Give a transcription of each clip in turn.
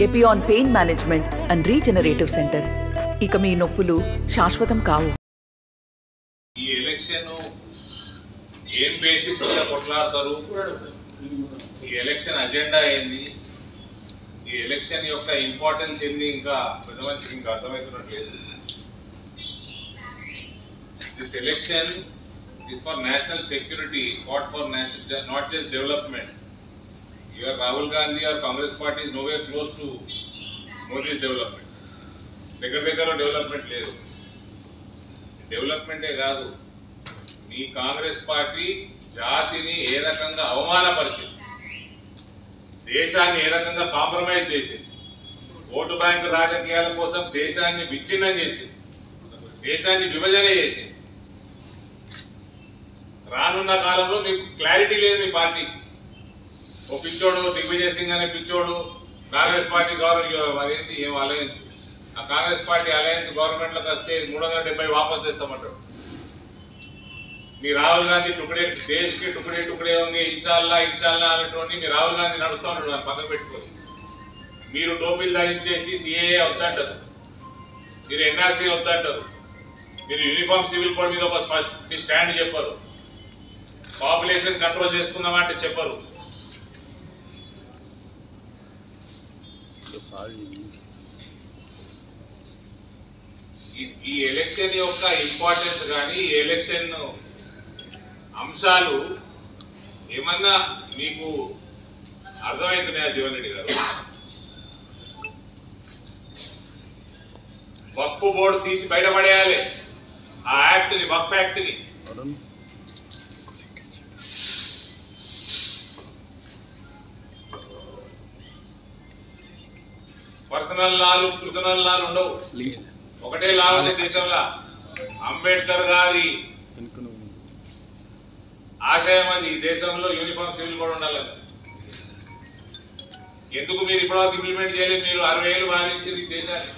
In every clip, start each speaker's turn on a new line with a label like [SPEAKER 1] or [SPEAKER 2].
[SPEAKER 1] Epione pain management and regenerative centre. ఇక మీ నొప్పులు శాశ్వతం కావు.
[SPEAKER 2] ఈ ఎలక్షన్ ఏం బేసిస్ మీద కొట్లాడతారు, ఈ ఎలక్షన్ అజెండా ఏంది, ఈ ఎలక్షన్ యొక్క ఇంపార్టెన్స్ ఏంది ఇంకా పెద్ద మనిషికి ఇంకా అర్థమవుతున్నట్లేదు. This election is for national security, fought for national, not just development. Your Rahul Gandhi or Congress party is nowhere close to Modi's development. దగ్గర డెవలప్మెంట్ లేదు. డెవలప్మెంటే కాదు, మీ కాంగ్రెస్ పార్టీ జాతిని ఏ రకంగా అవమానపరిచింది, దేశాన్ని ఏ రకంగా కాంప్రమైజ్ చేసింది, ఓటు బ్యాంకు రాజకీయాల కోసం దేశాన్ని విచ్ఛిన్నం చేసింది, దేశాన్ని విభజన చేసింది. రానున్న కాలంలో మీకు క్లారిటీ లేదు మీ పార్టీకి. ఓ పిచ్చోడు దిగ్విజయ్ సింగ్ అనే పిచ్చోడు కాంగ్రెస్ పార్టీ అదేంటి ఏం అలయన్స్, ఆ కాంగ్రెస్ పార్టీ అలయన్స్ గవర్నమెంట్లోకి వస్తే 370 వాపస్ తెస్తామంటాడు. మీ రాహుల్ గాంధీ టుకడే దేశ్కి టుకడే ఉంది ఇన్షాల్లా అనేటువంటి మీ రాహుల్ గాంధీ నడుస్తూ ఉంటాడు దాన్ని పక్కన పెట్టుకొని. మీరు టోపీలు ధరించేసి సిఏఏ వద్దంటారు, మీరు ఎన్ఆర్సీ వద్దంటారు, మీరు యూనిఫామ్ సివిల్ కోడ్ మీద ఒక స్టాండ్ చెప్పరు, పాపులేషన్ కంట్రోల్ చేసుకుందామంటే చెప్పరు. ఈ ఎలక్షన్ యొక్క ఇంపార్టెన్స్ కానీ ఈ ఎలక్షన్ అంశాలు ఏమన్నా మీకు అర్థమవుతున్నాయా జీవన్ రెడ్డి గారు? వక్ఫ్ బోర్డు తీసి బయటపడేయాలి ఆ యాక్ట్ని, వక్ఫ్ యాక్ట్ని. పర్సనల్ లాలు ఉండవు, ఒకటే లా ఉంది దేశంలో. అంబేద్కర్ గారి ఆశయం అది ఈ దేశంలో యూనిఫామ్ సివిల్ కోడ్ ఉండాలని. ఎందుకు మీరు ఇప్పటివరకు ఇంప్లిమెంట్ చేయలేదు? మీరు 60 ఏళ్ళు భావించారు ఈ దేశాన్ని.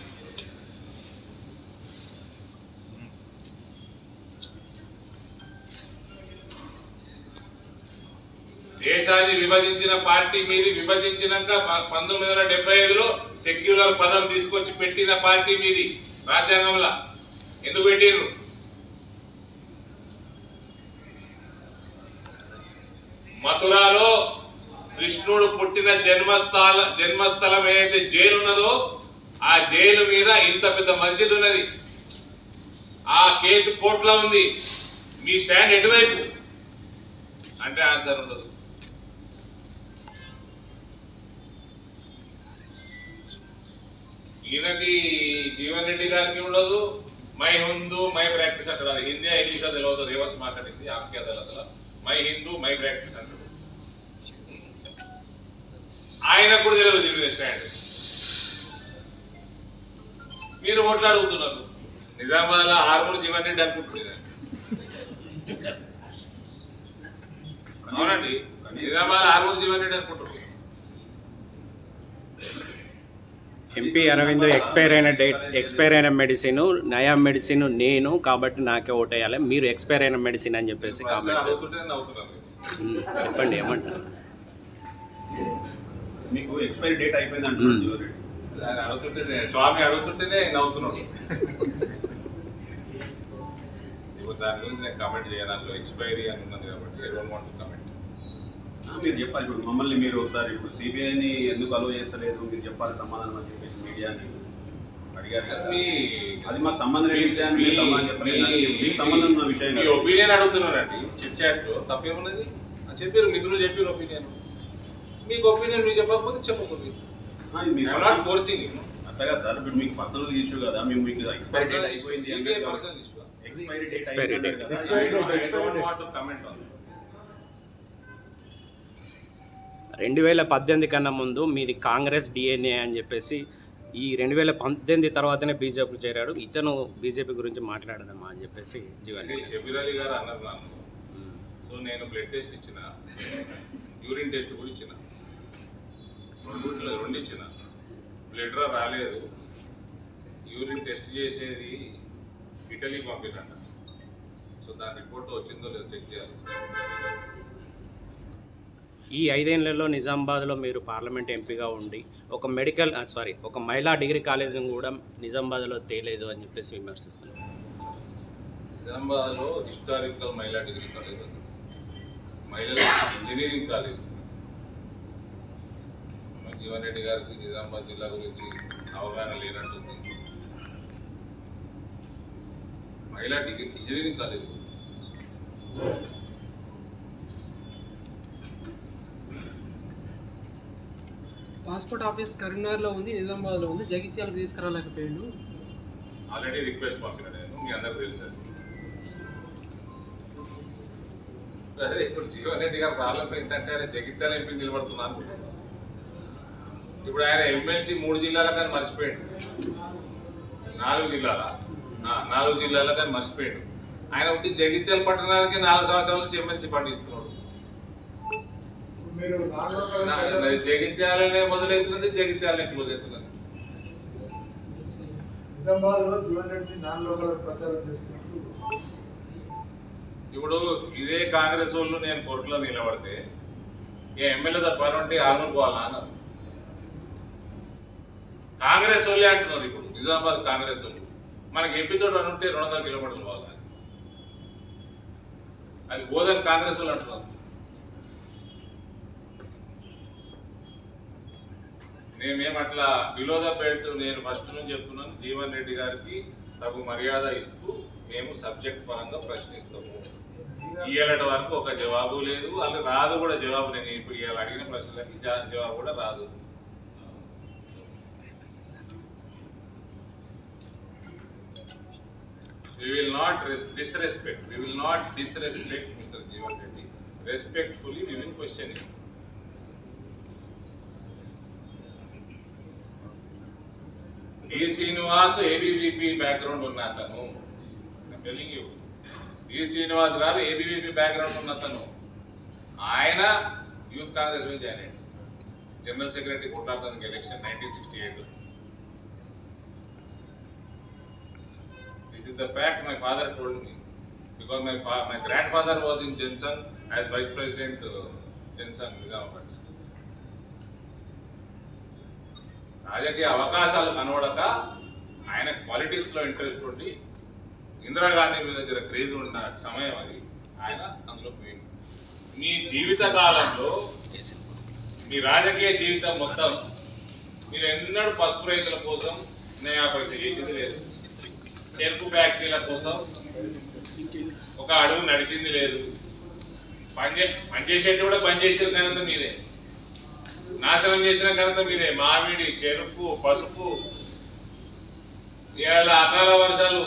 [SPEAKER 2] దేశాన్ని విభజించిన పార్టీ మీది, విభజించినాక 1975లో సెక్యులర్ పదం తీసుకొచ్చి పెట్టిన పార్టీ మీది రాజ్యాంగంలో. ఎందుకు పెట్టిరు? మథురాలో కృష్ణుడు పుట్టిన జన్మస్థలం ఏదైతే జైలు ఉన్నదో ఆ జైలు మీద ఇంత పెద్ద మస్జిద్ ఉన్నది. ఆ కేసు కోర్టులో ఉంది. మీ స్టాండ్ ఎటువైపు అంటే ఆన్సర్ ఉండదు. ఈయనకి జీవన్ రెడ్డి గారికి ఉండదు. మై హిందూ మై ప్రాక్టీస్ అంటాడు. అది హిందీ ఇంగ్లీష్ అది తెలియదు. రేవంత్ మాట్లాడింది ఆమెకి అదల మై హిందూ మై ప్రాక్టీస్ అంటాడు. ఆయనకు కూడా తెలియదు జీవన్ స్టాండ్. మీరు ఓట్లు అడుగుతున్నారు. నిజామాబాద్ లో ఆర్మూర్ జీవన్ రెడ్డి అనుకుంటున్నారు. అవునండి, నిజామాబాద్ ఆర్మూర్ జీవన్ రెడ్డి అనుకుంటున్నారు.
[SPEAKER 3] ఎంపీ అరవింద్ ఎక్స్పైర్ అయిన మెడిసిన్ నయా మెడిసిన్ నేను కాబట్టి నాకే ఓటేయాలి, మీరు ఎక్స్పైర్ అయిన మెడిసిన్ అని చెప్పేసి కామెంట్ చెప్పండి. ఏమంటారు?
[SPEAKER 4] మీకు ఎక్స్పైరీ డేట్ అయిపోయింది అంటున్నారు.
[SPEAKER 2] స్వామి అడుగుతుంటేనే నవ్వుతున్నాడు. ఇప్పుడు దాని గురించి నేను కామెంట్ చేయడానికి ఎక్స్పైరీ అని ఉన్నది కాబట్టి కమెంట్.
[SPEAKER 4] మీరు చెప్పాలి. ఇప్పుడు మమ్మల్ని మీరు ఒకసారి ఇప్పుడు సిబిఐని ఎందుకు అలో చేస్తలేదు మీరు చెప్పాలి సమాధానం అని చెప్పేసి మీడియాని అడిగారు కదా. అది మాకు సంబంధం సంబంధం ఉన్న విషయం.
[SPEAKER 2] మీ ఒపీనియన్ అడుగుతున్నారండి చిట్ చాట్ లో. తప్పేమున్నది? చెప్పారు మిత్రులు, చెప్పారు ఒపీనియన్. మీకు ఒపీనియన్ మీరు చెప్పకపోతే చెప్పకూడదు. Not forcing.
[SPEAKER 4] అంతగా సార్ ఇప్పుడు మీకు పర్సనల్ ఇష్యూ కదా. మేము మీకు ఎక్స్పైరీ డేట్ అయిపోయింది.
[SPEAKER 3] 2018 కన్నా ముందు మీది కాంగ్రెస్ డిఎన్ఏ అని చెప్పేసి ఈ 2018 తర్వాతనే బీజేపీ చేరాడు. ఇతను బీజేపీ గురించి మాట్లాడదమ్మా అని చెప్పేసి జీవన్
[SPEAKER 2] షబీర్ అలీ గారు అన్నారు నాకు. సో నేను బ్లడ్ టెస్ట్ ఇచ్చిన, యూరిన్ టెస్ట్ కూడా ఇచ్చిన, రెండు ఇచ్చిన. బ్లడ్ రాలేదు. యూరిన్ టెస్ట్ చేసేది ఇటలీకి పంపినట్ట. సో దాని రిపోర్ట్ వచ్చిందో లేదో చెక్ చేయాలి.
[SPEAKER 3] ఈ 5 ఏళ్లలో నిజామాబాద్లో మీరు పార్లమెంట్ ఎంపీగా ఉండి ఒక మహిళా డిగ్రీ కాలేజీని కూడా నిజామాబాద్లో తేలేదు అని చెప్పేసి విమర్శిస్తున్నారు.
[SPEAKER 2] నిజామాబాద్లో హిస్టారికల్ మహిళా డిగ్రీ కాలేజ్ ఉంది, మహిళల ఇంజనీరింగ్ కాలేజ్. జీవన్ రెడ్డి గారికి నిజామాబాద్ జిల్లా గురించి అవగాహన లేనట్టుంది. మహిళా degree engineering college
[SPEAKER 5] passport office కరీంనగర్లో ఉంది, నిజామాబాద్లో ఉంది, జగిత్యాలకు తీసుకురాలేకపోయాడు.
[SPEAKER 2] ఆల్రెడీ రిక్వెస్ట్ పంపిన నేను, మీ అందరికి తెలుసు. అదే ఇప్పుడు జీవన్ రెడ్డి గారు ప్రాబ్లం ఏంటంటే ఆయన జగిత్యాల ఎంపీ నిలబడుతున్నాను. ఇప్పుడు ఆయన ఎమ్మెల్సీ 3 జిల్లాల కానీ మర్చిపోయాడు, 4 జిల్లాల కానీ మర్చిపోయాడు. ఆయన ఉంటే జగిత్యాల పట్టణానికి 4 సంవత్సరాల నుంచి ఎమ్మెల్సీ పండిస్తున్నాడు. జగిత్యాలనే మొదలవుతున్నది, జగిత్యాలనే క్లోజ్ అవుతున్నది. ఇప్పుడు ఇదే కాంగ్రెస్ వాళ్ళు నేను కోర్టులో నిలబడితే ఎమ్మెల్యే తప్పని ఉంటే ఆర్మూర్ పోవాలా అన్నారు. కాంగ్రెస్ వాళ్ళే అంటున్నారు. ఇప్పుడు నిజామాబాద్ కాంగ్రెస్ వాళ్ళు మనకి ఎంపీతో అని ఉంటే 200 కిలోమీటర్లు పోవాలి, అది పోదని కాంగ్రెస్ వాళ్ళు అంటున్నారు. మేమేమట్లా బిలో ద బెల్ట్, నేను ఫస్ట్ నుంచి చెప్తున్నాను, జీవన్ రెడ్డి గారికి తగు మర్యాద ఇస్తూ మేము సబ్జెక్ట్ పరంగా ప్రశ్నిస్తాము. ఇయ్యాలటి వరకు ఒక జవాబు లేదు, వాళ్ళు రాదు కూడా జవాబు. నేను ఇప్పుడు ఇవాళ అడిగిన ప్రశ్నలకి జవాబు కూడా రాదు. We will not disrespect Mr. Jeevan Reddy. Respectfully we will question him. E. Srinivas ABVP background ఉన్న అతను, telling you, E. Srinivas గారు ABVP background ఉన్న అతను. ఆయన యూత్ కాంగ్రెస్ నుంచి జాయిన్ అయ్యాడు, జనరల్ సెక్రటరీ కొట్లాడతానికి election 1968. This is the fact my father told me, because my grandfather was in Jensen as Vice President Jensen Nizamabad. రాజకీయ అవకాశాలు కనబడక ఆయన పాలిటిక్స్లో ఇంట్రెస్ట్ ఉండి ఇందిరాగాంధీ మీద జర క్రేజ్ ఉన్న సమయం అది, ఆయన అందులో పోయింది. మీ జీవిత కాలంలో, మీ రాజకీయ జీవితం మొత్తం మీరు ఎన్నడూ పసుపు రైతుల కోసం నయా పైసా చేసింది లేదు, చెరుకు ఫ్యాక్టరీల కోసం ఒక అడుగు నడిచింది లేదు. పనిచేసేట్టు కూడా పనిచేసిన ఘనత మీదే, నాశనం చేసిన ఘనత మీదే. మామిడి, చెరుకు, పసుపు, ఇవాళ అకాల వర్షాలు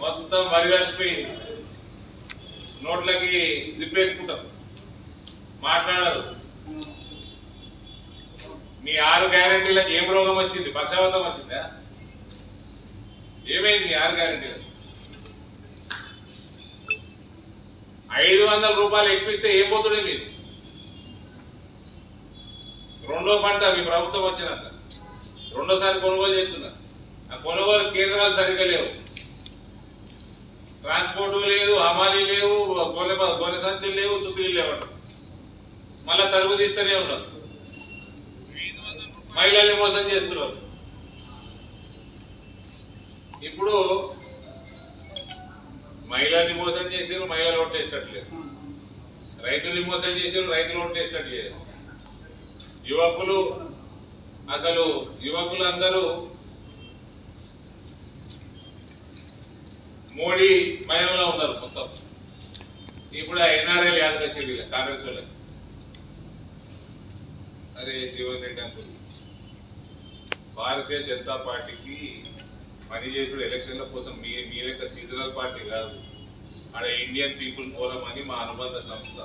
[SPEAKER 2] మొత్తం వరిగలిసిపోయింది. నోట్లకి జిప్పేసుకుంటారు, మాట్లాడరు. మీ 6 గ్యారెంటీలకు ఏం రోగం వచ్చింది? పక్షవాతం వచ్చిందా? ఏమైంది మీ 6 గ్యారెంటీలకు? 500 రూపాయలు ఎక్కువిస్తే ఏం పోతుండే మీరు? రెండో పంట మీ ప్రభుత్వం వచ్చినాక రెండోసారి కొనుగోలు చేస్తున్నారు. ఆ కొనుగోలు కేంద్రాలు సరిగ్గా లేవు, ట్రాన్స్పోర్ట్ లేదు, హమాలీ లేవు, గొనె సంచులు లేవు, సుఖీలు లేవంట. మళ్ళా తరుగు తీస్తూనే ఉన్నారు, మహిళల్ని మోసం చేస్తున్నారు. ఇప్పుడు మహిళల్ని మోసం చేసారు, మహిళలు ఓట్లు వేసేటట్లేదు. రైతుల్ని మోసం చేసారు, రైతులు ఓట్లు వేసేటట్లేదు. యువకులు అందరూ మోడీ మహిళలో ఉన్నారు మొత్తం. ఇప్పుడు ఎన్ఆర్ఐలు యాదకొచ్చేది కాంగ్రెస్ వాళ్ళకి. అరే జీవన్ రెడ్డి అంకుల్, భారతీయ జనతా పార్టీకి పనిచేసుడు ఎలక్షన్ల కోసం మీ యొక్క సీజనల్ పార్టీ కాదు. ఆడ ఇండియన్ పీపుల్ ఫోరం అని మా అనుబంధ సంస్థ.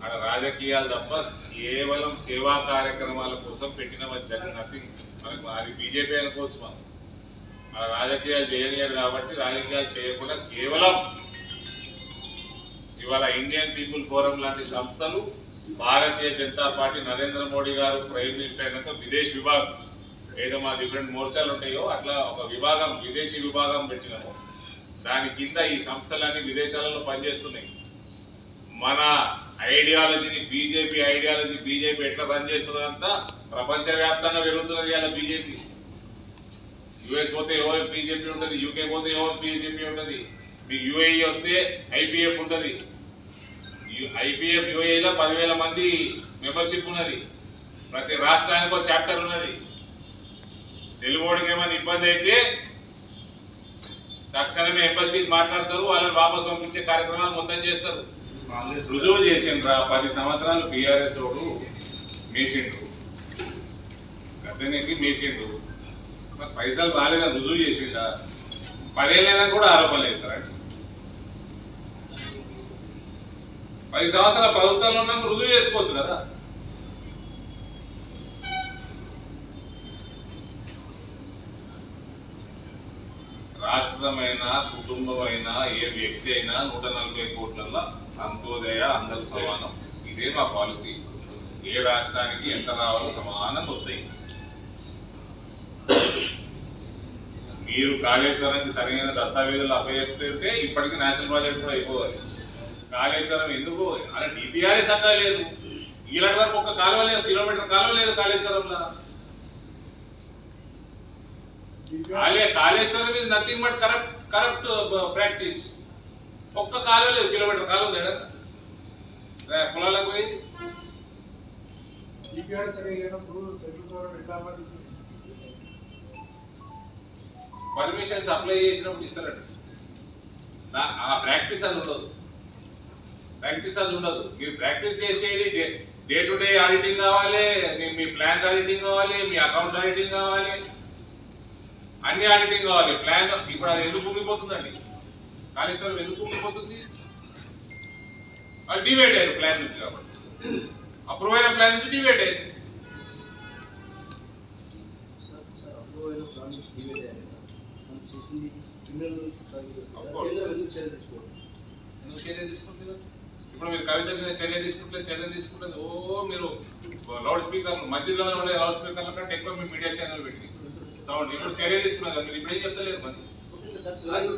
[SPEAKER 2] ఆడ రాజకీయాలు తప్ప కేవలం సేవా కార్యక్రమాల కోసం పెట్టిన నథింగ్. మనకు అది బీజేపీ అనుకోవచ్చు. మనం ఆడ రాజకీయాలు చేయలేరు కాబట్టి రాజకీయాలు చేయకుండా కేవలం ఇవాళ ఇండియన్ పీపుల్ ఫోరం లాంటి సంస్థలు, భారతీయ జనతా పార్టీ నరేంద్ర మోడీ గారు ప్రైమ్ మినిస్టర్ అయినాక విదేశీ విభాగం, ఏదో మా డిఫరెంట్ మోర్చాలు ఉంటాయో అట్లా ఒక విభాగం, విదేశీ విభాగం పెట్టినాము. దాని కింద ఈ సంస్థలన్నీ విదేశాలలో పనిచేస్తున్నాయి. మన ఐడియాలజీని బీజేపీ ఎట్లా రన్ చేస్తుందో అంతా ప్రపంచవ్యాప్తంగా పెరుగుతున్నది ఇలా బీజేపీ. యుఎస్ పోతే ఎవరు బీజేపీ ఉంటుంది, యూకే పోతే ఎవరు బీజేపీ ఉంటుంది, మీకు యూఏఈ వస్తే ఐపీఎఫ్ ఉంటుంది. ఐపీఎఫ్ యూఏఈలో 10,000 మంది మెంబర్షిప్ ఉన్నది. ప్రతి రాష్ట్రానికి ఒక చాప్టర్ ఉన్నది. తెలుగుడికి ఏమైనా ఇబ్బంది అయితే తక్షణమే ఎంబసీకి మాట్లాడతారు, వాళ్ళని వాపసు పంపించే కార్యక్రమాలు మొత్తం చేస్తారు. రుజువు చేసిండ్రా 10 సంవత్సరాలు బీఆర్ఎస్ వాడు మేసిండు, గద్దెనికి మేసిండు, మరి పైసలు రాలేదని రుజువు చేసిండా? 10 ఏళ్ళైనా కూడా ఆరోపణలు వేస్తారండి. 10 సంవత్సరాల ప్రభుత్వంలో ఉన్నాక రుజువు చేసుకోవచ్చు కదా. రాష్ట్రమైనా కుటుంబమైనా ఏ వ్యక్తి అయినా 140 కోట్లలో అంత్యోదయ అందరూ సమానం. ఇదే మా పాలసీ. ఏ రాష్ట్రానికి ఎంత రావాలో సమానంగా వస్తాయి. మీరు కాళేశ్వరానికి సరైన దస్తావేజులు అప్పచెప్తే ఇప్పటికీ నేషనల్ ప్రాజెక్ట్ కూడా అయిపోవాలి. కాళేశ్వరం ఎందుకు అలా డిపిఆర్ఏ సత్తా లేదు. ఇలాంటి వరకు ఒక్క కాలువ లేదు, కిలోమీటర్ కాలువ లేదు కాళేశ్వరంలో. Kaleshwaram is nothing but corrupt practice. ఒక్క కాలువ లేదు, కిలోమీటర్ కాలువ లేదా పొలాలకు పోయి. పర్మిషన్స్ అప్లై చేసినప్పుడు ఇస్తారంట. ఆ ప్రాక్టీస్ అది ఉండదు. మీరు ప్రాక్టీస్ చేసేది డే టు డే ఆడిటింగ్ కావాలి, మీ ప్లాన్స్ ఆడిటింగ్ కావాలి, మీ అకౌంట్స్ ఆడిటింగ్ కావాలి, అన్ని ఆడిటింగ్ కావాలి. ప్లాన్ ఇప్పుడు అది ఎందుకు కుంగిపోతుందండి? కాళేశ్వరం ఎందుకు కుంగిపోతుంది? అది డివైడ్ అయ్యారు ప్లాన్ నుంచి. కాబట్టి అప్రూవ్ అయిన ప్లాన్ నుంచి డివైడ్ అయ్యారు. ఎందుకు చర్య తీసుకుంటుంది? ఇప్పుడు మీరు కవిత మీద చర్య తీసుకుంటుంది. ఓ మీరు లౌడ్ స్పీకర్ మధ్యలో ఉండే లౌడ్ స్పీకర్ల కంటే ఎక్కువ మీ మీడియా ఛానల్ పెట్టి సౌండ్ ఇప్పుడు చర్య తీసుకున్నారు. మీరు ఇప్పుడేం చెప్తలేరు. మరి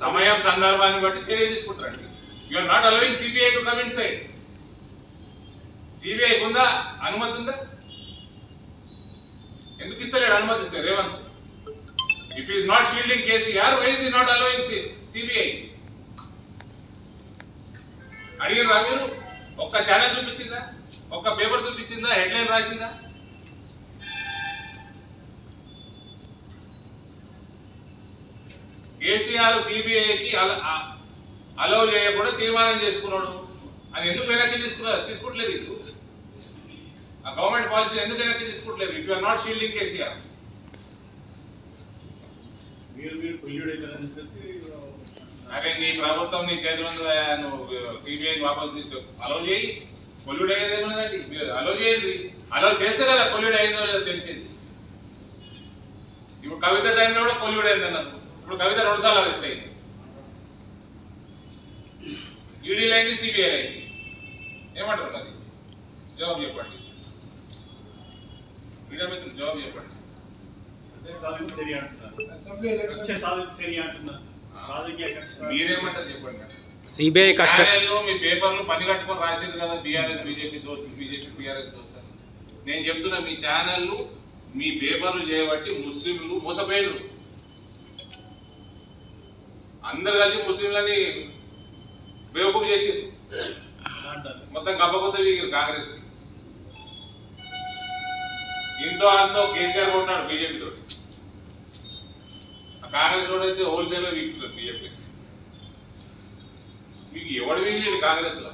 [SPEAKER 2] సమయం సందర్భాన్ని బట్టి చర్య తీసుకుంటారండి. You are not allowing CBI to come inside. CBI ఉందా అనుమతి? ఉందా? ఎందుకు ఇస్తలేడు అనుమతి sir Revanth? If is not shielding KCR, why is not allowing CBI? అడిగినరా మీరు? ఒక్క ఛానల్ చూపించిందా? ఒక్క పేపర్ చూపించిందా? హెడ్లైన్ రాసిందా? కేసీఆర్ సిబిఐకి అలౌ చేయకుండా తీర్మానం చేసుకున్నాడు. అది ఎందుకు వెనక్కి తీసుకోవట్లేదు? ఇప్పుడు ఆ గవర్నమెంట్ పాలసీ ఎందుకు వెనక్కి తీసుకోవట్లేదు? If you're not shielding KCR. అరే నీ ప్రభుత్వం నీ చేతిలో నువ్వు సిబిఐని వాపసు అలౌ చేయి. పొల్యూడ్ అయ్యేది ఏమన్నదండి? మీరు అలౌ చేయండి. అలౌ చేస్తే కదా పొల్యూడ్ అయిందో లేదో తెలిసింది. ఇప్పుడు కవిత టైంలో కూడా పొల్యూడ్ అయింది అన్నారు. ఇప్పుడు కవిత 2 సార్లు అరెస్ట్ అయింది. ఈడీలు అయింది, సిబిఐ అయింది. ఏమంటారు మరి? జవాబు చెప్పండి. మీడియా మిత్రులు జవాబు చెప్పండి. మీరేమంటారు చెప్పండి.
[SPEAKER 3] సిబిఐ
[SPEAKER 2] ఛానల్లో మీ పేపర్లు పని కట్టుకొని రాసింది కదా బీఆర్ఎస్ బీజేపీ బీఆర్ఎస్ దోస్తు. నేను చెప్తున్నా మీ ఛానళ్ళు మీ పేపర్లు చేయబట్టి ముస్లింలు మోసపోయారు. అందరు కలిసి ముస్లింలని బేవకూఫ్ చేసింది. మొత్తం గబ్బకొత్త వీగిరు కాంగ్రెస్. ఇంతో అంతో కేసీఆర్ కొట్టినాడు బీజేపీ తోటి. కాంగ్రెస్ వాడు అయితే హోల్సేల్ లో వీగుతున్నారు బీజేపీ. మీకు ఎవడు వీగలేదు కాంగ్రెస్ లో?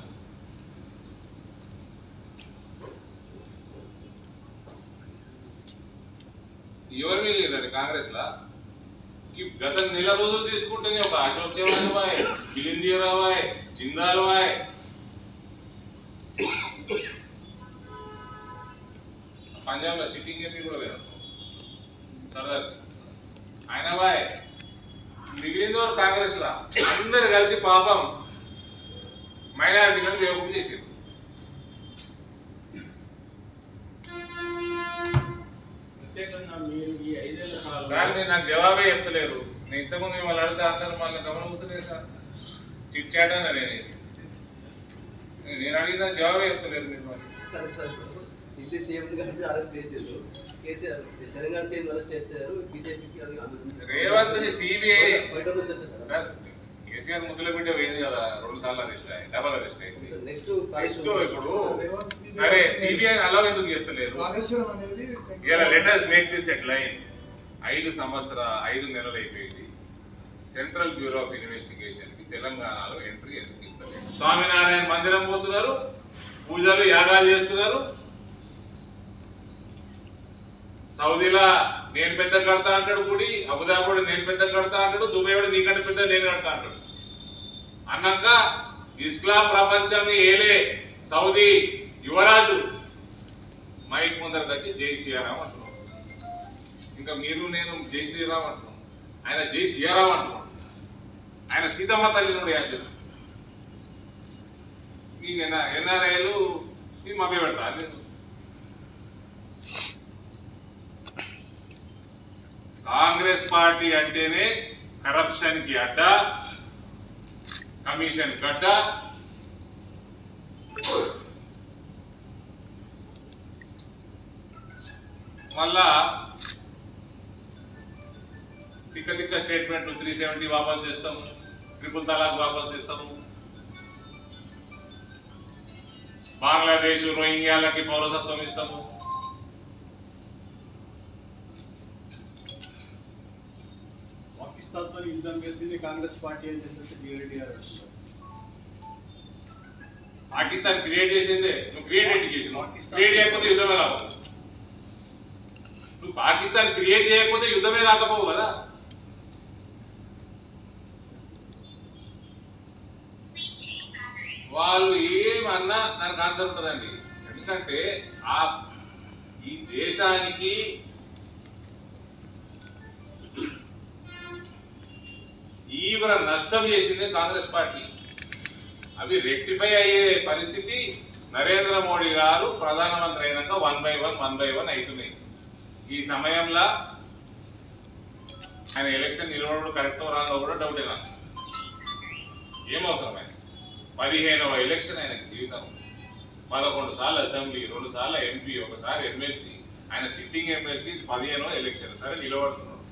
[SPEAKER 2] ఎవరు వీగలేదండి కాంగ్రెస్ లా? గత నెల రోజులు తీసుకుంటేనే ఒక అశోక్ చవాన్ బాయ్, బిలిందియరావు బాయ్, జిందాల్ బాయ్, పంజాబ్ లో సిట్టింగ్ ఎంపీ కూడా వేరు సర్దార్ ఆయన బాయ్. మిగిలింది వారు కాంగ్రెస్ లా అందరు కలిసి పాపం మైనారిటీలను బేవకూఫ్ చేసారు. సార్ మీరు నాకు జవాబే చెప్తలేరు. నేను ఇంతకుముందు మిమ్మల్ని అడిగితే అందరూ మళ్ళీ గమనించలేదు సార్. చిట్ చాట్ అన్న నేను నేను అడిగిన జవాబే చెప్తలేరు మీరు మరి.
[SPEAKER 6] సరే సార్ ఢిల్లీ సీఎం గారిని అరెస్ట్ చేశారు, కేసీఆర్ తెలంగాణ సీఎం అరెస్ట్ చేశారు, బీజేపీకి అది
[SPEAKER 2] రేవంత్ని సిబిఐ
[SPEAKER 6] బయట నుంచి వచ్చేసారు.
[SPEAKER 2] కేసీఆర్ ముద్దుల బిడ్డ పోయింది కదా, 2 సార్లు అరెస్ట్ అయ్యి, డబల్ అరెస్ట్ అయింది.
[SPEAKER 6] నెక్స్ట్
[SPEAKER 2] ఇప్పుడు సరే సిబిఐ అలా ఎందుకు చేస్తలేదు? ఇలా letters make this at line. 5 నెలలు అయిపోయింది. సెంట్రల్ బ్యూరో ఆఫ్ ఇన్వెస్టిగేషన్ కి తెలంగాణలో ఎంట్రీ ఎందుకు ఇస్తలేదు? స్వామినారాయణ మందిరం పోతున్నారు, పూజలు యాగాలు చేస్తున్నారు. సౌదీలా నేను పెద్ద కడతా అంటాడు గుడి, అబుదాబి నేను పెద్ద కడతా అంటాడు, దుబాయ్ వాడు నీకంటే పెద్ద నేను కడతా అంటాడు. అన్నాక ఇస్లాం ప్రపంచం ఏలే సౌదీ యువరాజు మైక్ ముందరకు వచ్చి జై శ్రీరామ్ అంటున్నాం. ఇంకా మీరు నేను జై శ్రీరామ్ అంటున్నాం, ఆయన జై శ్రీరామ్ అంటున్నాం. ఆయన సీతమ్మ తల్లిని కూడా యాడ్ చేస్తున్నాం. మీకు ఎన్ఆర్ఐలు మీకు మభ్య పెడతారు. లేదు, కాంగ్రెస్ పార్టీ అంటేనే కరప్షన్ కి అడ్డ, కమిషన్ గడ్డ. మళ్ళా తిక్క స్టేట్మెంట్లు 370 వాపసు చేస్తాము, 3 తలాక్ వాపసు చేస్తాము, బంగ్లాదేశ్ రోహింగ్యాలకి పౌరసత్వం ఇస్తాము.
[SPEAKER 7] పాకిస్తాన్తో యుద్ధం చేసింది కాంగ్రెస్ పార్టీ అని చెప్పేసి డిఆర్డీఆర్ అంటున్నారు.
[SPEAKER 2] పాకిస్తాన్ క్రియేట్ చేసిందే, నువ్వు క్రియేట్ చేసినావు. క్రియేట్ చేయకపోతే యుద్ధమే కావు. నువ్వు పాకిస్తాన్ క్రియేట్ చేయకపోతే యుద్ధమే కాకపోవు కదా. వాళ్ళు ఏమన్నా దానికి ఆన్సర్ ఉంటుందండి. ఎందుకంటే ఈ దేశానికి తీవ్ర నష్టం చేసింది కాంగ్రెస్ పార్టీ. అవి రెక్టిఫై అయ్యే పరిస్థితి నరేంద్ర మోడీ గారు ప్రధానమంత్రి అయినాక 1 by 1 అవుతున్నాయి. ఈ సమయంలో ఆయన ఎలక్షన్ నిలవడం కరెక్టో రాంగో కూడా డౌటే నాకు. ఏమవసరం ఆయన 15వ ఎలక్షన్ ఆయనకి జీవితం. 11 సార్లు అసెంబ్లీ, 2 సార్లు ఎంపీ, 1 సారి ఎమ్మెల్సీ. ఆయన సిట్టింగ్ ఎమ్మెల్సీ, 15వ ఎలక్షన్. సరే నిలబడుతున్నాడు,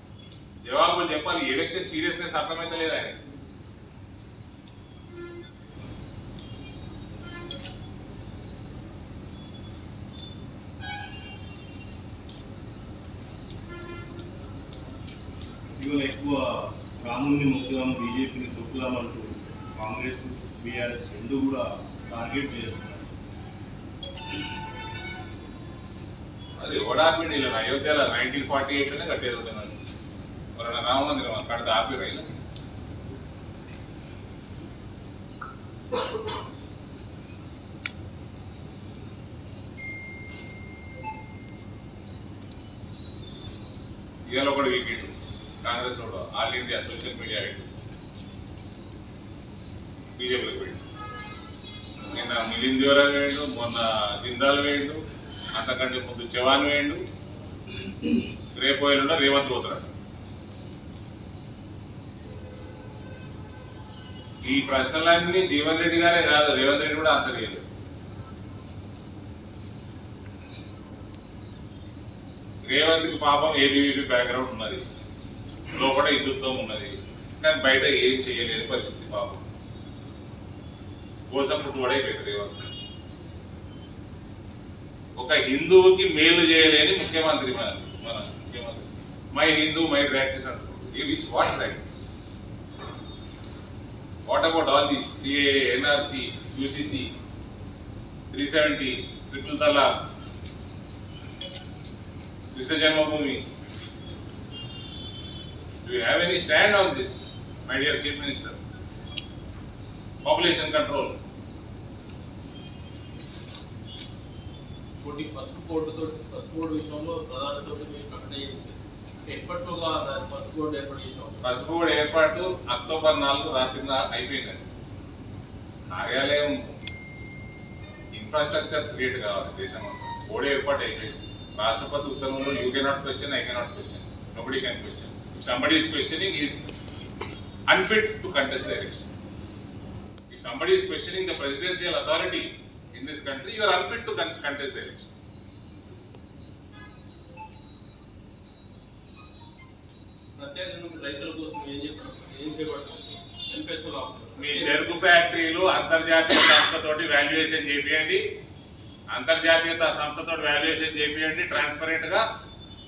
[SPEAKER 2] జవాబులు చెప్పాలి. ఈ ఎలక్షన్ సీరియస్నెస్ అర్థమైతే లేదు ఆయన.
[SPEAKER 7] ఇవాళ ఎక్కువ రాముల్ని మొక్కుదాం, బీజేపీని తొక్కుదామంటూ కాంగ్రెస్ బీఆర్ఎస్ రెండు కూడా టార్గెట్ చేస్తున్నారు.
[SPEAKER 2] అది ఓడాపిడి అయోధ్యలో 1948లోనే కట్టేరుతున్నాడు. ఎవరైనా రామ మందిరం అక్కడ ఆపి రైలు. ఇవాళ ఒకటి వీకెండ్ కాంగ్రెస్ వాడు all India social media head బీజేపీలోకి పోయిండు. నిన్న మిలింద్ దేవరా వేయండు, మొన్న జిందాల్ వేయండు, అంతకంటే ముందు జవాన్ వేయండు, రేపు ఎల్లుండ రేవంత్ పోతున్నాడు. ఈ ప్రశ్నలన్నీ జీవన్ రెడ్డి గారే కాదు, రేవంత్ రెడ్డి కూడా ఆన్సర్ చేయలేదు. రేవంత్కి పాపం ఏబీవీపీ బ్యాక్గ్రౌండ్ ఉన్నది, లోపల హిందుత్వం ఉన్నది, కానీ బయట ఏం చేయలేని పరిస్థితి. పాపం కోసం పుట్టుబడైపోయింది రేవంత్. ఒక హిందువుకి మేలు చేయలేని ముఖ్యమంత్రి మన ముఖ్యమంత్రి. మై హిందూ మై ప్రాక్టీస్ అంటున్నారు. Which what practice? What about all these CA, NRC, UCC, 370, triple talaq, Mr. Janmabhoomi? Do you have any stand on this, my dear Chief Minister? Population control.
[SPEAKER 8] కొన్ని పసుపు కోడ్ విషయంలో ప్రధానితో మీరు ప్రకటన చేశారు. ఎప్పటిలోగా పసుపు code ఏర్పాటు చేసాం.
[SPEAKER 2] పసుపు కోడ్ ఏర్పాటు అక్టోబర్ 4 రాత్రి అయిపోయిందండి. కార్యాలయం ఇన్ఫ్రాస్ట్రక్చర్ క్రియేట్ కావాలి దేశం అంతా. కోడ్ ఏర్పాటు అయిపోయింది. రాష్ట్రపతి ఉత్తర్వుల్లో you cannot question, I cannot question, nobody can question. If somebody is questioning, he is unfit to contest the election. If somebody is questioning the presidential authority in this country, you are unfit to contest the election.
[SPEAKER 8] ప్రత్యేకంగా రైతుల కోసం ఏం చేపడుతుంది
[SPEAKER 2] మీ చెరుకు ఫ్యాక్టరీలు అంతర్జాతీయ సంస్థతోటి valuation చేపియండి, transparent గా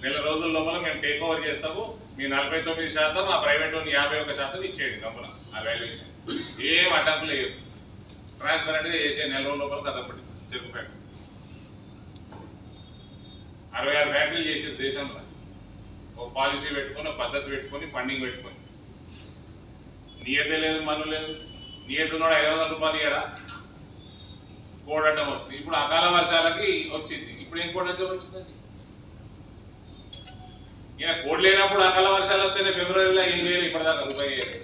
[SPEAKER 2] 1 రోజుల లోపల మేము టేక్ ఓవర్ చేస్తాము. మీ 49%, ఆ ప్రైవేట్ 51% ఇచ్చేయండి కంపెనీ. ఆ వాల్యుయేషన్ ఏం అడ్డంకులు లేవు, ట్రాన్స్పరెంట్ గా చేసే 1 రోజుల లోపల కదపడి. చెరుకు ఫ్యాక్టరీ 66 ఫ్యాక్టరీలు చేసేది దేశంలో. ఒక పాలసీ పెట్టుకొని, ఒక పద్ధతి పెట్టుకొని, ఫండింగ్ పెట్టుకొని. నియత లేదు, మన్ను లేదు. నియత ఉన్నాడు 500 రూపాయలు ఇయ్యడా, కోడటం వస్తుంది. ఇప్పుడు అకాల వర్షాలకి వచ్చింది, ఇప్పుడు ఏం కోడటం వచ్చిందండి? ఈయన కోడ్ లేనప్పుడు అకాల వర్షాలు వస్తేనే ఫిబ్రవరిలో ఏం చేయాలి? ఇప్పటిదాకా రూపాయి చేయాలి.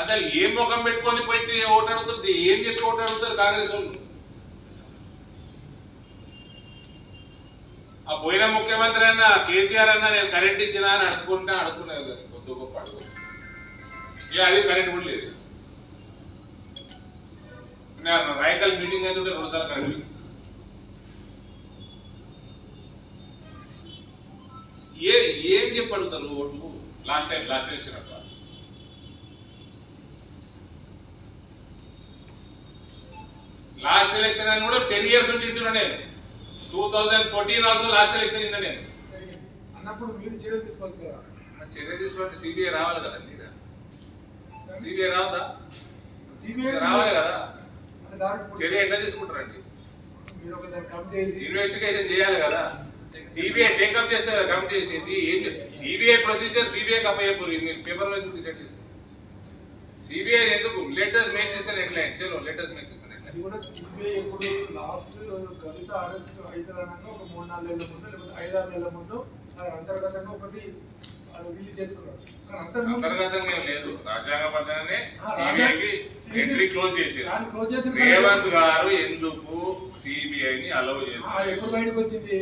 [SPEAKER 2] అసలు ఏం ముఖం పెట్టుకొని పెట్టి ఓటు అడుగుతుంది? ఏం చెప్పి ఓటు అడుగుతారు కాంగ్రెస్ వాళ్ళు? ఆ పోయిన ముఖ్యమంత్రి అన్న కేసీఆర్ అన్న నేను కరెంట్ ఇచ్చినా అని అడుక్కునేది కదా, కొద్ది గొప్ప అడుగు. ఇక అది కరెంట్ కూడా లేదు. రాయకల్ మీటింగ్ అయితే 2 సార్లు కరెంట్. ఏం చెప్పి అడుగుతారు ఓట్లు? లాస్ట్ టైం ఇచ్చినట్టు లాస్ట్ ఎలక్షన్ అని కూడా 10 years నుంచి ఇంటున్నా నేను. 2014 ఆల్సో లాస్ట్ ఎలక్షన్ ఇంట నేను
[SPEAKER 5] అన్నప్పుడు మీరు చర్య తీసుకోవచ్చు కదా.
[SPEAKER 2] చర్య తీసుకోండి, సిబిఐ రావాలి కదా. సిబిఐ రావదా?
[SPEAKER 5] సిబిఐ
[SPEAKER 2] రావాలి కదా. చర్య ఎట్లా తీసుకుంటారండి?
[SPEAKER 5] మీరు ఒక కమిటీ
[SPEAKER 2] ఇన్వెస్టిగేషన్ చేయాలి కదా. సిబిఐ టేకప్ చేస్తే కదా కమిటీ చేసింది. సిబిఐ ప్రొసీజర్ సిబిఐకి అప్పయ్యపోరు. మీరు పేపర్లో ఎందుకు డిసైడ్ చేస్తారు? సిబిఐ ఎందుకు? లేటెస్ట్ మేక్ చేస్తారు ఎట్లా? చలో లేటెస్ట్ మేక్ చేస్తారు.
[SPEAKER 5] అది కూడా సిబిఐ ఎప్పుడు లాస్ట్ కవిత అరెస్ట్ అవుతుందనగా ఒక 3-4 నెలల ముందు లేకపోతే 5-6 నెలల ముందు అంతర్గతంగా ఒకటి రిలీజ్ చేసుకున్నారు.
[SPEAKER 2] అంతర్గతంగా లేదు, రాజ్యాంగబద్ధంగానే సిబిఐకి ఎంట్రీ క్లోజ్ చేశారు.
[SPEAKER 5] చేసి
[SPEAKER 2] రేవంత్ గారు ఎందుకు సిబిఐని అలౌ చేస్తారు?
[SPEAKER 5] ఎప్పుడు బయటకు వచ్చింది?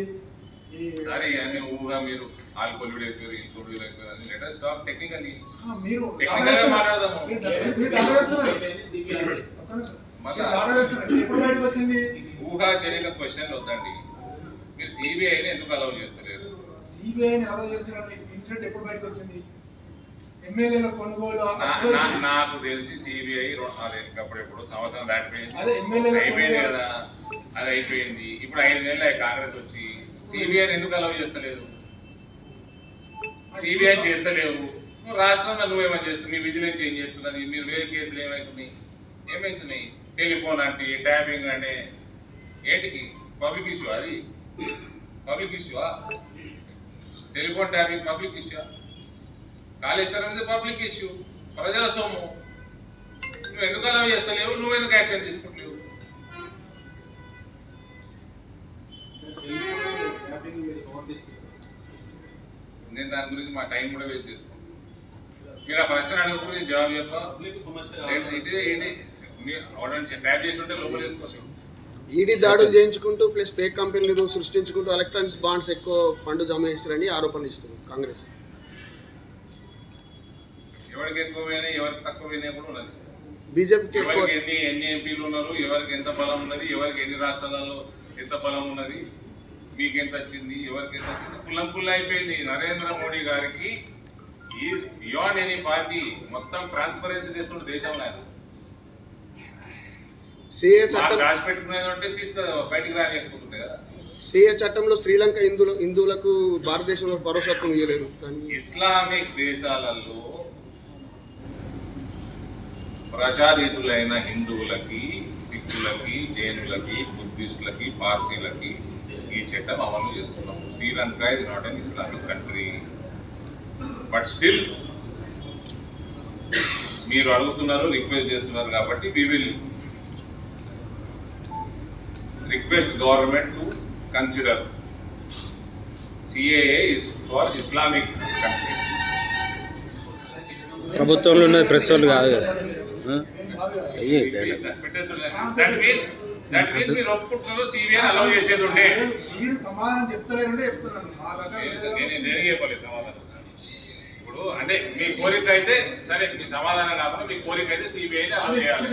[SPEAKER 2] సరే అన్ని ఊగా మీరు ఆల్కొల్యూడ్ అయిపోయారు, ఇన్కొల్యూడ్ అయిపోయారు. అది లేటెస్ట్ టాక్ టెక్నికల్లీ
[SPEAKER 5] మీరు
[SPEAKER 2] టెక్నికల్గా మాట్లాడదాము. ఊహాజనిక క్వశ్చన్లు వద్దండి. మీరు సిబిఐని ఎందుకు అలౌ చేస్తలేరు?
[SPEAKER 5] సిబిఐని అలౌ చేస్తున్న ఇన్సిడెంట్ ఎప్పుడు బయటకు వచ్చింది? ఎమ్మెల్యేల కొనుగోలు
[SPEAKER 2] నాకు తెలిసి సిబిఐ అప్పుడెప్పుడు సంవత్సరం దాటిపోయింది,
[SPEAKER 5] అదే ఎమ్మెల్యేల
[SPEAKER 2] అయిపోయింది కదా. అది అయిపోయింది. ఇప్పుడు 5 నెలలు కాంగ్రెస్ వచ్చి సిబిఐని ఎందుకు అలౌ చేస్తలేదు? సిబిఐ చేస్తలేవు. నువ్వు రాష్ట్రంలో నువ్వేమని చేస్తున్నావు? మీ విజిలెన్స్ ఏం చేస్తున్నది? మీరు వేరే కేసులు ఏమవుతున్నాయి? టెలిఫోన్ అంటే, ట్యాపింగ్ అంటే ఏంటికి? Public issue. అది పబ్లిక్ ఇష్యూవా? Telephone tapping public issue? Kaleshwaram అనేది పబ్లిక్ ఇష్యూ, ప్రజల సొమ్ము. నువ్వు ఎందుకు అలా చేస్తలేవు? నువ్వు ఎందుకు యాక్షన్ తీసుకుంటలేవు? నేను దాని గురించి మా టైం కూడా వేస్ట్ చేసుకుంటాను. మీరు ఆ ప్రశ్న అడుగుతుంది జవాబు చెప్తా. ట్యాప్ చేసి ఉంటే లోపల వేసుకోవచ్చు.
[SPEAKER 9] ఈడీ దాడులు చేయించుకుంటూ ప్లస్ ఫేక్ కంపెనీలు సృష్టించుకుంటూ ఎలక్ట్రానిక్స్ బాండ్స్ ఎక్కువ ఫండ్ జమ చేస్తారని ఆరోపణలు ఇస్తారు కాంగ్రెస్.
[SPEAKER 2] ఎవరికి ఎక్కువ పోయినాయి, ఎవరికి తక్కువ పోయినాయి కూడా ఉన్నది.
[SPEAKER 9] బీజేపీకి
[SPEAKER 2] ఎవరికి ఎన్ని ఎంపీలు ఉన్నారు, ఎవరికి ఎంత బలం ఉన్నది, ఎవరికి ఎన్ని రాష్ట్రాలలో ఎంత బలం ఉన్నది, మీకు ఎంత వచ్చింది, ఎవరికి ఎంత వచ్చింది, కులం అయిపోయింది. నరేంద్ర మోడీ గారికి ఈజ్ బియాండ్ ఎనీ పార్టీ. మొత్తం ట్రాన్స్పరెన్సీ చేస్తుండే దేశంలో. ఆయన
[SPEAKER 9] సిఏ చట్టం
[SPEAKER 2] రాసి పెట్టుకునేది అంటే తీస్తే బయటికి రానియకపోతుంది కదా.
[SPEAKER 9] సిఏ చట్టంలో శ్రీలంక హిందువులకు భారతదేశంలో పౌరసత్వం ఇవ్వలేదు.
[SPEAKER 2] ఇస్లామిక్ దేశాలలో ప్రజారీతులైన హిందువులకి, సిక్కులకి, జైనులకి, బుద్ధిస్టులకి, పార్సీలకి ఈ చట్టం అమలు చేస్తున్నాం. Sri Lanka is not an Islamic country. But still మీరు అడుగుతున్నారు, రిక్వెస్ట్ చేస్తున్నారు కాబట్టి we will request government to consider CAA is for Islamic country.
[SPEAKER 3] ప్రభుత్వంలో ఉన్నది ప్రెస్ వాళ్ళు కాదు కదా.
[SPEAKER 2] That means దట్ మీన్స్ మీరు ఒప్పుకుంటున్నారు సిబిఐ అలౌ చేసేది ఉండే.
[SPEAKER 5] మీరు సమాధానం చెప్తలేరంటే చెప్తున్నాను.
[SPEAKER 2] నేను చెప్పలేదు సమాధానం. ఇప్పుడు అంటే మీ కోరిక అయితే సరే, మీ సమాధానం కాకుండా మీ కోరిక అయితే సిబిఐ అలౌ చేయాలి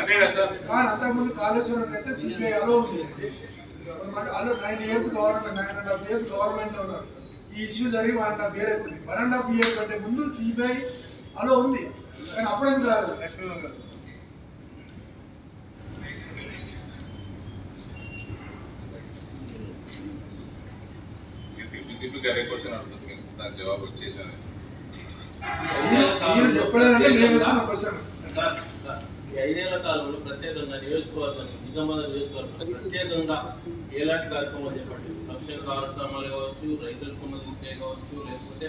[SPEAKER 2] అంతే కదా సార్?
[SPEAKER 5] అంతకుముందు కాళేశ్వరం అయితే సిబిఐ అలో ఉంది. 9 years గవర్నమెంట్, 9.5 years గవర్నమెంట్ లో ఉన్నారు. ఈ ఇష్యూ జరిగి 1.5 year అవుతుంది. 1.5 year కంటే ముందు సిబిఐ అలో ఉంది, కానీ అప్పుడేం కాదు.
[SPEAKER 2] గరే క్వశ్చన్ అడుగుతుంది, దాని జవాబు వచ్చేసాను.
[SPEAKER 5] చెప్పలేదంటే నేను వేస్తున్న క్వశ్చన్.
[SPEAKER 8] ఈ 5 ఏళ్ల కాలంలో ప్రత్యేకంగా నియోజకవర్గానికి, నిజామాబాద్ నియోజకవర్గం ప్రత్యేకంగా ఎలాంటి కార్యక్రమాలు చెప్పండి? సంక్షేమ కార్యక్రమాలు కావచ్చు, రైతులకు సంబంధించినవి కావచ్చు, లేకపోతే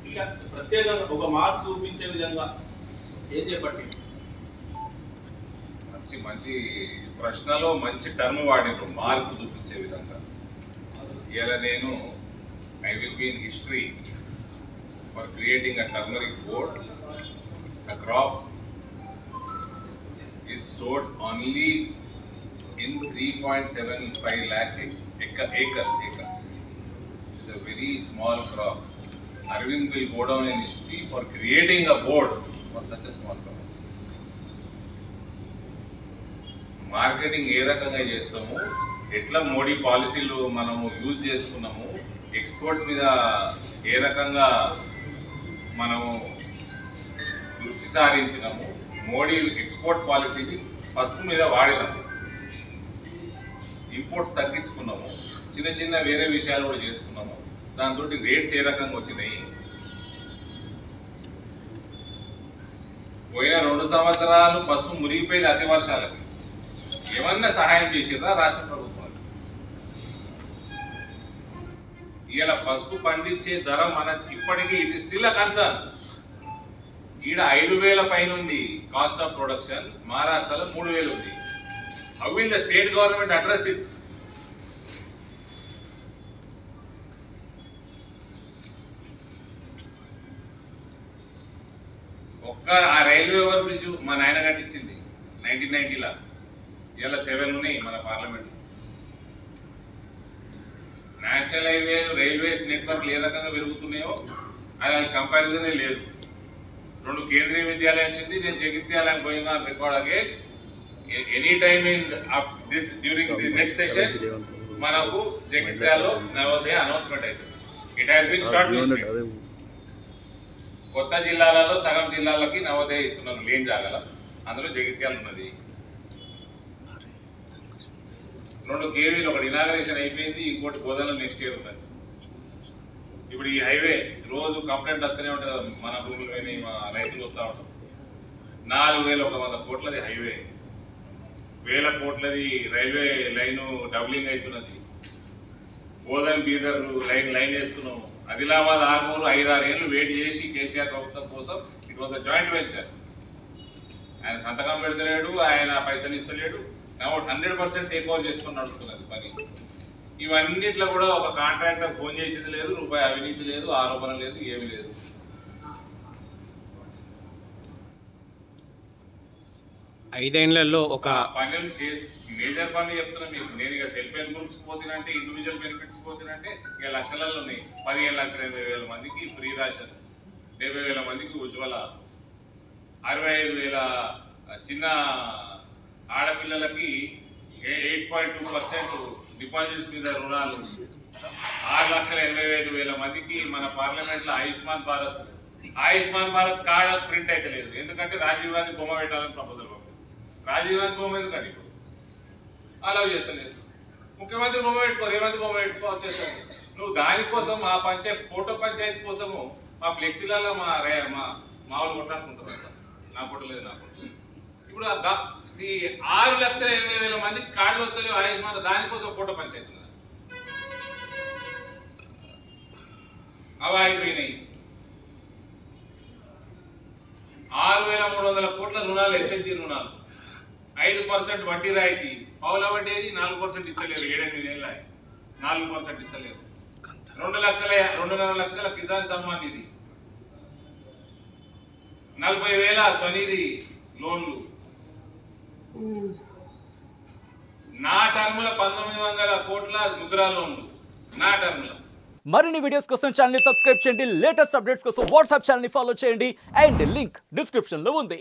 [SPEAKER 8] ఇంకా ప్రత్యేకంగా ఒక మార్పు చూపించే విధంగా ఏం చెప్పండి?
[SPEAKER 2] మంచి ప్రశ్నలో మంచి టర్మ్ వాడిన మార్పు చూపించే విధంగా. ఇలా నేను I will be in history for creating a turmeric board. The crop is sold only in 3.75 lakh acres. It's a very small crop. Arvind will go down in history for creating a board for such a small crop. Marketing ఏ రకంగా చేస్తాము, ఎట్లా మోడీ పాలసీలు మనము use చేసుకున్నాము, exports మీద ఏ రకంగా మనము దృష్టి సారించినాము, మోడీ ఎక్స్పోర్ట్ పాలసీని పసుపు మీద వాడినాము, ఇంపోర్ట్స్ తగ్గించుకున్నాము, చిన్న చిన్న వేరే విషయాలు కూడా చేసుకున్నాము. దాంతో రేట్స్ ఏ రకంగా వచ్చినాయి. పోయిన 2 సంవత్సరాలు పసుపు మురిగిపోయింది అతి వర్షాలకి. ఏమన్నా సహాయం చేసిరా రాష్ట్ర ప్రభుత్వం? ఇలా పసుపు పండించే ధర మన ఇప్పటికీ it is still a concern. ఈడ 5,000 పైన ఉంది కాస్ట్ ఆఫ్ ప్రొడక్షన్, మహారాష్ట్రలో 3,000 ఉంది. How will the state government address it? ఒక్క ఆ రైల్వే ఓవర్ బ్రిడ్జ్ మా నాయన కట్టించింది 1990లా. ఇలా 7 ఉన్నాయి మన పార్లమెంట్. నేషనల్ హైవేలు, రైల్వేస్ నెట్వర్క్లు ఏ రకంగా పెరుగుతున్నాయో అది కంపారిజనే లేదు. 2 కేంద్రీయ విద్యాలయం వచ్చింది. నేను జగిత్యాలని పోయినా record again any time in this during the next session మనకు జగిత్యాలో నవోదయ అనౌన్స్మెంట్ అవుతుంది. It has been shortlisted. కొత్త జిల్లాలలో సగం జిల్లాలకి నవోదయ ఇస్తున్నారు లేని జాగాల, అందులో జగిత్యాల ఉన్నది. 2 కేవీలు, ఒకటి ఇనాగరేషన్ అయిపోయింది, ఇంకోటి బోధనలు నెక్స్ట్ ఇయర్ ఉన్నది. ఇప్పుడు ఈ హైవే రోజు కంప్లైంట్ వస్తూనే ఉంటుంది, మన భూములు పోయినాయి, మా రైతులు వస్తూ ఉంటాం. 4,100 కోట్లది హైవే, 1,000 కోట్లది రైల్వే లైను డబ్లింగ్ అవుతున్నది. బోధన్ బీదర్ లైన్ వేస్తున్నాం. ఆదిలాబాద్ ఆర్మూరు 5-6 ఏళ్ళు వెయిట్ చేసి కేసీఆర్ ప్రభుత్వం కోసం it was a joint venture. ఆయన సంతకం పెడతలేడు, ఆయన పైసలు ఇస్తలేడు. 100% టేక్ ఓవర్ చేసుకొని నడుస్తున్నది పని. ఇవన్నిట్లో కూడా ఒక కాంట్రాక్టర్ ఫోన్ చేసేది లేదు, రూపాయి అవినీతి లేదు, ఆరోపణ లేదు, ఏమి లేదు.
[SPEAKER 3] ఐదేళ్లలో ఒక
[SPEAKER 2] పనులు చేసి మేజర్ పనులు చెప్తున్నా మీకు. నేను ఇక సెల్ఫ్ హెల్ప్ గ్రూప్స్ పోతున్నంటే, ఇండివిజువల్ బెనిఫిట్స్ పోతున్నంటే ఇక లక్షలలో ఉన్నాయి. 15,80,000 మందికి ఫ్రీ రేషన్, 70,000 మందికి ఉజ్వల, 65,000 చిన్న ఆడపిల్లలకి 8.2% డిపాజిట్స్ మీద రుణాలు, 6,80,000 మందికి మన పార్లమెంట్లో ఆయుష్మాన్ భారత్ కార్డ్ ప్రింట్ అయితే లేదు. ఎందుకంటే రాజీవ్ గాంధీ బొమ్మ పెట్టాలని ప్రపోజల్ పంపింది. రాజీవ్ గాంధీ బొమ్మ ఎందుకండి ఇప్పుడు అలౌ చేస్తలేదు. ముఖ్యమంత్రి బొమ్మ పెట్టుకో, రేవంత్ బొమ్మ పెట్టుకో, వచ్చేస్తాను. నువ్వు దానికోసం మా ఫోటో పంచాయతీ కోసము మా ఫ్లెక్సీలలో మామూలు కొట్టాడుకుంటారు. నా ఫోటో లేదు, నా ఫోటో. ఇప్పుడు ఈ 6,80,000 మందికి కార్డులు వస్తలేవు ఆయుష్మాన్, దానికోసం ఫోటో పంచాయతీ అవి అయిపోయినాయి. 6,300 కోట్ల రుణాలు, ఎస్ఎస్జి రుణాలు, 5% వడ్డీ రాయితీ. పౌల వడ్డీ ఏది 4% ఇస్తలేరు. 7-8 ఏళ్ళ 4% ఇస్తలేరు. 2,00,000 లక్షల కిసాన్ సమ్మాన్ నిధి, 40,000 స్వనిధి లోన్లు, నా టర్ముల 1900 కోట్ల ముద్రాలు ఉండు నా టర్ముల.
[SPEAKER 10] మరిన్ని వీడియోస్ కోసం ఛానల్ ని సబ్స్క్రైబ్ చేయండి, లేటెస్ట్ అప్డేట్స్ కోసం వాట్సాప్ ఛానల్ ని ఫాలో చేయండి అండ్ లింక్ డిస్క్రిప్షన్ లో ఉంది.